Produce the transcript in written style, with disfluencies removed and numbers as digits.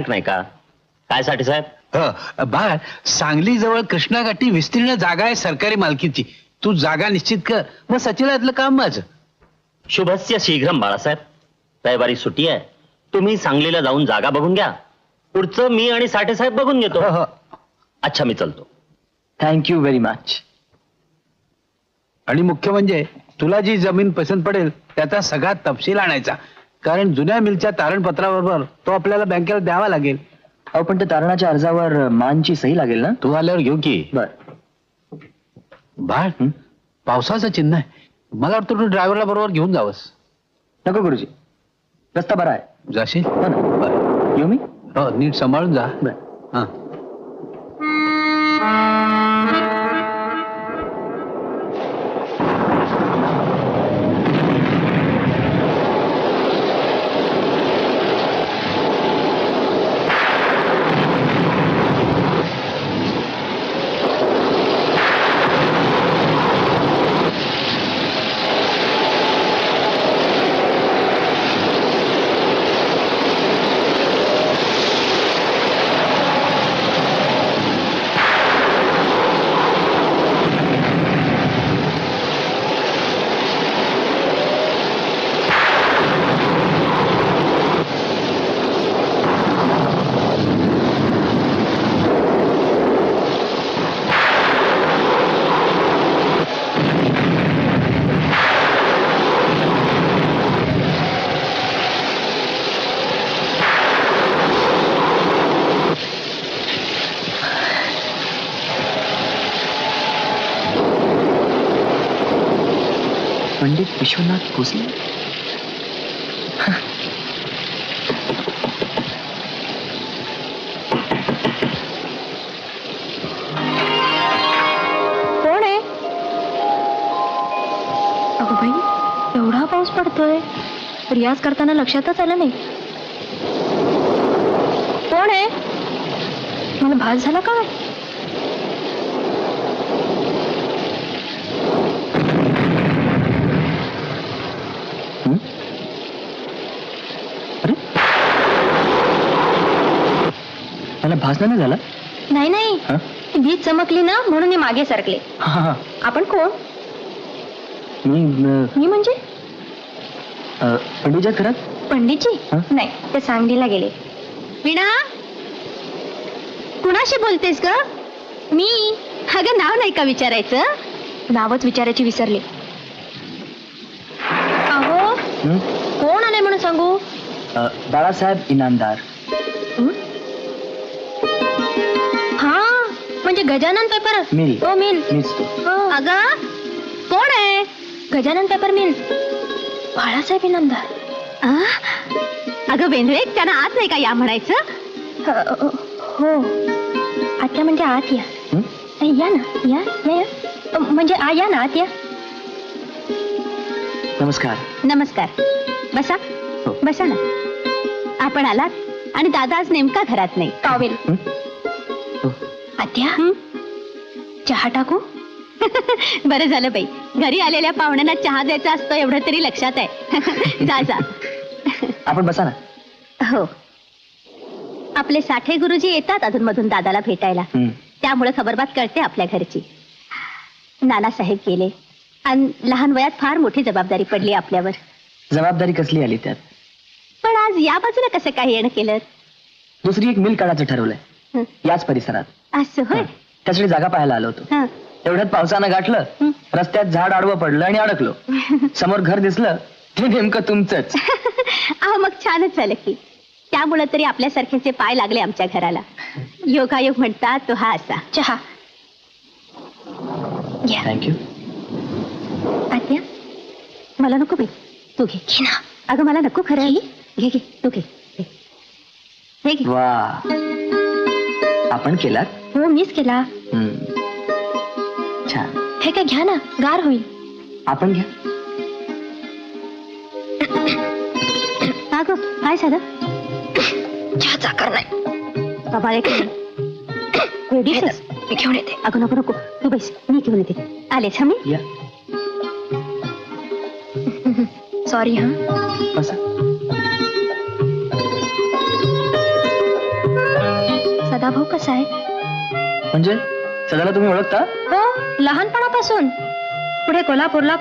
नाही का? काय साठी साहेब? बाळ, सांगली जवळ कृष्णाकाठी विस्तीर्ण जागा आहे सरकारी मालकीची. तू जागा निश्चित कर, मग सचिवालयातलं काम माझं. शुभस्य शीघ्रम बाळासाहेब. रविवारी सुट्टी आहे, तुम्ही सांगलीला जाऊन जागा बघून घ्या. पुढचं मी आणि साठे साहेब बघून घेतो. अच्छा, मी चलतो. Thank you very much. आणि मुख्य म्हणजे तुला जी जमीन पसंत पडेल त्याचा सगळा तपशील आणायचा, कारण जुन्या मिलच्या तारणपत्राबरोबर तो आपल्याला बँकेला द्यावा लागेल. अहो पण ते तारणाच्या अर्जावर मानची सही लागेल ना? तू आल्यावर घेऊ की. बर. बाळ, पावसाचं चिन्ह आहे. मला वाटतं तू ड्रायव्हरला बरोबर घेऊन जावंस. नको गुरुजी, रस्ता बरा आहे. जाशील? हो ना. बरं. येऊ मी? हो, नीट सांभाळून जा. बर. हा. पंडित विश्वनाथ भोसले. कोण आहे? अगं बाई, एवढा पाऊस पडतोय, रियाज करताना लक्षातच आलं नाही. कोण आहे? मला भास झाला काय? मला भासना नाही झाला. नाही नाही, हं? वीज चमकली ना म्हणून मी मागे सरकले. हा, आपण कोण? मी मी म्हणजे पंडितच्या घरात. पंडितजी? हं? नाही, ते सांगलीला गेले. वीणा, कुणाशी बोलतेस ग? मी. अगं नाव नाही का विचारायचं? नावच विचारायची विसरले. अहो, कोण आले म्हणून सांगू? बाळासाहेब इनामदार. हा, म्हणजे गजानन पेपर मिल. हो, मिल. मीच तो. अगं कोण आहे? Gajanan paper mill. बाळासाहेब इनामदार. अगं बेंद्रे, त्यांना आत नाही का या म्हणायचं? हो, आत्या म्हणजे आत या. या ना, या या या. म्हणजे या ना, आत या. नमस्कार. नमस्कार. बसा. हो. बसा ना. आपण आलात आणि दादा आज नेमका घरात नाही. टॉवेल. आत्या, चहा टाकू? बरं झालं बाई, घरी आलेल्या पाहुण्यांना चहा द्यायचा असतो एवढं तरी लक्षात आहे. जा जा. आपण बसा ना. हो, आपले साठे गुरुजी येतात अधूनमधून दादाला भेटायला, त्यामुळे खबरबात कळते आपल्या घरची. नानासाहेब गेले आणि लहान वयात फार मोठी जबाबदारी पडली आपल्यावर. जबाबदारी कसली आली त्यात? पण आज या बाजूला कसं काय येणं केलं? दुसरी एक मिल काढायचं ठरवलंय याच परिसरात. असं होय. त्यासाठी जागा पाहायला आलो होतो. हं. एवढ्यात पावसानं गाठलं, रस्त्यात झाड आडवं पडलं आणि अडकलो. समोर घर दिसलं, ते नेमकं तुमचंच. मग छानच झालं की. त्यामुळे तरी आपल्यासारख्याचे पाय लागले आमच्या घराला. योगायोग म्हणतात तो हा असा. चहा. थँक्यू. आत्या, मला नको बाई, तू घे. ना अगं, मला नको खरं. घे घे, तू घे. हे घे. वा, आपण केलात? हो, मीच केला. छान. हे काय, घ्या ना, गार होईल. आपण घ्या. अगं काय झालं? चहा चाकर नाही बाबा. एक मी घेऊन येते. अगं नको नको, तू बैस, मी घेऊन येते. आलेच मी. या. सॉरी. हा, बसा. सदाभाऊ कसा आहे? म्हणजे सदाला तुम्ही ओळखता? हो, लहानपणापासून. पुढे कोल्हापूरला